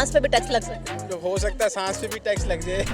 सांस पे भी टैक्स लग सकता है? तो हो सकता है सांस पे भी टैक्स लग जाए।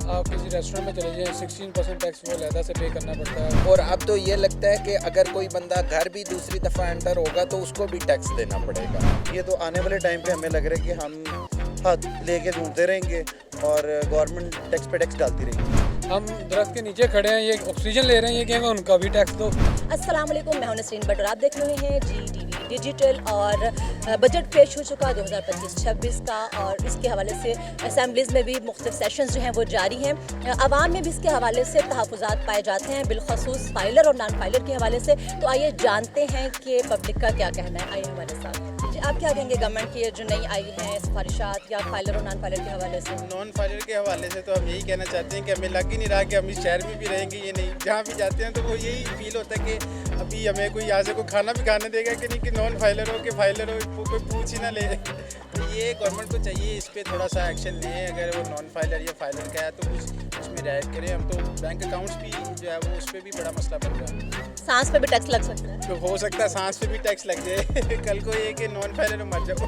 आप किसी रेस्टोरेंट में चले जाएं 16% टैक्स वो अलहदा से पे करना पड़ता है। और अब तो ये लगता है कि अगर कोई बंदा घर भी दूसरी दफ़ा एंटर होगा तो उसको भी टैक्स देना पड़ेगा। ये तो आने वाले टाइम पे हमें लग रहा है कि हम हाथ लेके घूमते रहेंगे और गवर्नमेंट टैक्स पे टैक्स डालती रहेगी। हम दरख्त के नीचे खड़े हैं, ये ऑक्सीजन ले रहे हैं, ये कहेंगे उनका भी टैक्स दो। अस्सलाम वालेकुम, मैं हूं नसरीन भट्ट और आप देख रहे हैं GTV डिजिटल। और बजट पेश हो चुका 2025-26 का, और इसके हवाले से असेंबलीज़ में भी मुख्तलिफ सेशंस जो हैं वो जारी हैं। आवाम में भी इसके हवाले से तहफ़्फ़ुज़ात पाए जाते हैं, बिलखसूस फाइलर और नॉन फाइलर के हवाले से। तो आइए जानते हैं कि पब्लिक का क्या कहना है। आइए हमारे साथ। जी, आप क्या कहेंगे गवर्नमेंट की जो नई आई हैं सिफारिशात या फाइलर और नॉन फाइलर के हवाले से? नॉन फाइलर के हवाले से तो हम यही कहना चाहते हैं कि हमें लग ही नहीं रहा कि हम इस शहर में भी रहेंगे। ये नहीं, जहाँ भी जाते हैं तो वो यही फील होता है कि अभी हमें कोई यहाँ से कोई खाना भी खाने देगा कि नहीं, कि नॉन फाइलर हो कि फाइलर हो, कोई पूछ ही ना ले। तो ये गवर्नमेंट को चाहिए इस पर थोड़ा सा एक्शन लें। अगर वो नॉन फाइलर या फाइलर का है तो कुछ उसमें रियायत करें। हम तो बैंक अकाउंट्स भी जो है वो उस पर भी बड़ा मसला बन रहा है। सांस पे भी टैक्स लग सकता है? तो हो सकता है सांस पे भी टैक्स लग जाए। कल को ये कि नॉन फाइलर मर जाओ।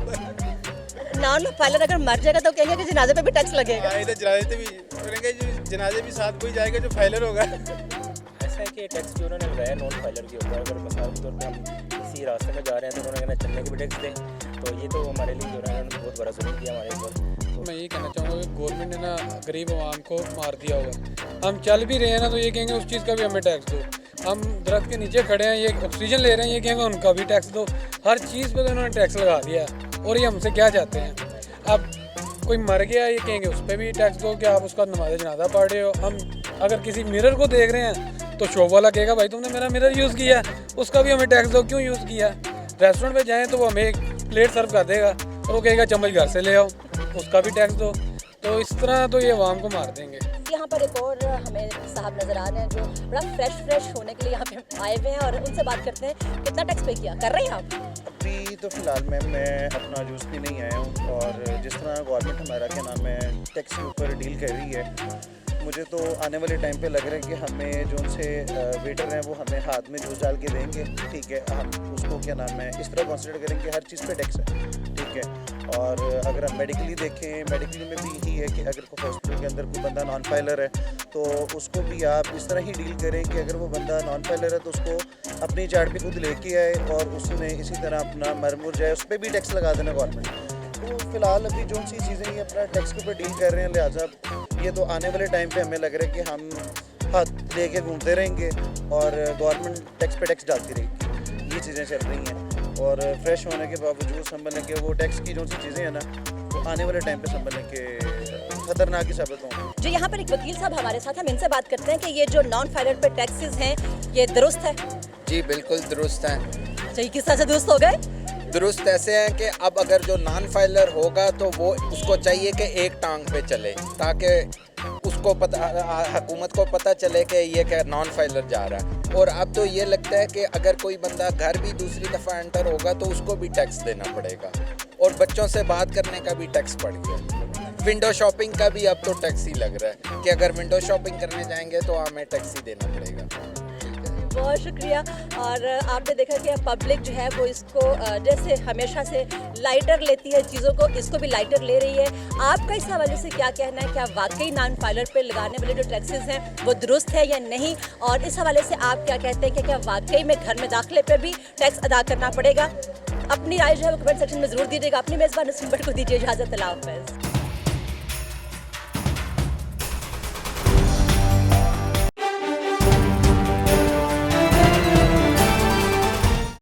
नॉन फाइलर अगर मर जाएगा तो कहेंगे कि जनाजे पे भी टैक्स लगेगा। हाँ, इधर जनाजे भी करेंगे, जो जनाजे भी साथ कोई जाएगा जो फाइलर होगा। ऐसा है कि टैक्स जो उन्होंने लगाया नॉन फाइलर के ऊपर, अगर मिसाल के तौर पर हम किसी रास्ते में जा रहे हैं तो उन्होंने कहना चलने के भी टैक्स दें, तो ये तो हमारे लिए जो है उन्होंने बहुत बड़ा जुल्म किया हमारे ऊपर। तो मैं यही कहना चाहूँगा कि गवर्नमेंट ने ना गरीब आवाम को मार दिया होगा। हम चल भी रहे हैं ना तो ये कहेंगे उस चीज़ का भी हमें टैक्स दो। हम दरख्त के नीचे खड़े हैं, ये ऑक्सीजन ले रहे हैं, ये कहेंगे उनका भी टैक्स दो। हर चीज़ पे तो इन्होंने टैक्स लगा दिया है। और ये हमसे क्या चाहते हैं? अब कोई मर गया, ये कहेंगे उस पर भी टैक्स दो कि आप उसका नमाज जनाजा पढ़ रहे हो। हम अगर किसी मिरर को देख रहे हैं तो शॉप वाला कहेगा भाई तुमने मेरा मिरर यूज़ किया, उसका भी हमें टैक्स दो, क्यों यूज़ किया। रेस्टोरेंट पे जाएं तो वो हमें एक प्लेट सर्व कर देगा और वो कहेगा चम्मच घर से ले आओ, उसका भी टैक्स दो। तो इस तरह तो ये आवाम को मार देंगे। यहाँ पर एक और हमें साहब नज़र आ रहे हैं जो बड़ा फ्रेश होने के लिए यहाँ पे आए हुए हैं, और उनसे बात करते हैं। कितना टैक्स पे किया कर रहे हैं आप? अभी तो फ़िलहाल मैं अपना जूस भी नहीं आया हूँ, और जिस तरह गवर्नमेंट हमारा क्या नाम है टैक्स के ऊपर डील कर रही है, मुझे तो आने वाले टाइम पे लग रहा है कि हमें जो उनसे वेटर हैं वो हमें हाथ में जूस डाल के देंगे, ठीक है। हम उसको क्या नाम है इस तरह कंसिडर करेंगे हर चीज़ पे टैक्स है, ठीक है। और अगर हम मेडिकली देखें, मेडिकली में भी यही है कि अगर कोई हॉस्पिटल के अंदर कोई बंदा नॉन फाइलर है तो उसको भी आप इस तरह ही डील करें कि अगर वो बंदा नॉन फाइलर है तो उसको अपनी चार्ट पे खुद लेके आए और उसमें इसी तरह अपना मर जाए, उस पर भी टैक्स लगा देना गवर्नमेंट। तो फिलहाल अभी जो सी चीज़ें ये अपना टैक्स के ऊपर डील कर रहे हैं, लिहाजा ये तो आने वाले टाइम पे हमें लग रहा है कि हम हाथ लेके घूमते रहेंगे और गवर्नमेंट टैक्स पे टैक्स डालती रहेगी। ये चीज़ें चल रही हैं, और फ्रेश होने के बावजूद संभलने के वो टैक्स की जो सी चीज़ें हैं ना वो आने वाले टाइम पे संभलने के खतरनाक ही साबित होंगे। जो यहाँ पर एक वकील साहब हमारे साथ, हम इनसे बात करते हैं कि ये जो नॉन फाइलर पे टैक्सेस हैं ये दुरुस्त है? जी बिल्कुल दुरुस्त हैं। अच्छा, ये किस तरह से दुरुस्त हो गए? दुरुस्त ऐसे हैं कि अब अगर जो नॉन फाइलर होगा तो वो उसको चाहिए कि एक टांग पे चले, ताकि उसको पता, हुकूमत को पता चले कि ये क्या नॉन फाइलर जा रहा है। और अब तो ये लगता है कि अगर कोई बंदा घर भी दूसरी दफ़ा एंटर होगा तो उसको भी टैक्स देना पड़ेगा। और बच्चों से बात करने का भी टैक्स पड़ गया। विंडो शॉपिंग का भी अब तो टैक्स ही लग रहा है कि अगर विंडो शॉपिंग करने जाएंगे तो हमें टैक्स ही देना पड़ेगा। बहुत शुक्रिया। और आपने देखा कि पब्लिक जो है वो इसको जैसे हमेशा से लाइटर लेती है चीज़ों को, इसको भी लाइटर ले रही है। आपका इस हवाले से क्या कहना है? क्या वाकई नॉन फाइलर पे लगाने वाले जो टैक्सेस हैं वो दुरुस्त है या नहीं? और इस हवाले से आप क्या कहते हैं कि क्या वाकई में घर में दाखिले पे भी टैक्स अदा करना पड़ेगा? अपनी राय जो है वो कमेंट सेक्शन में ज़रूर दीजिएगा। अपनी मेज़बान नसरीन भट्ट को दीजिए इजाज़त। अल्लाह हाफ़िज़।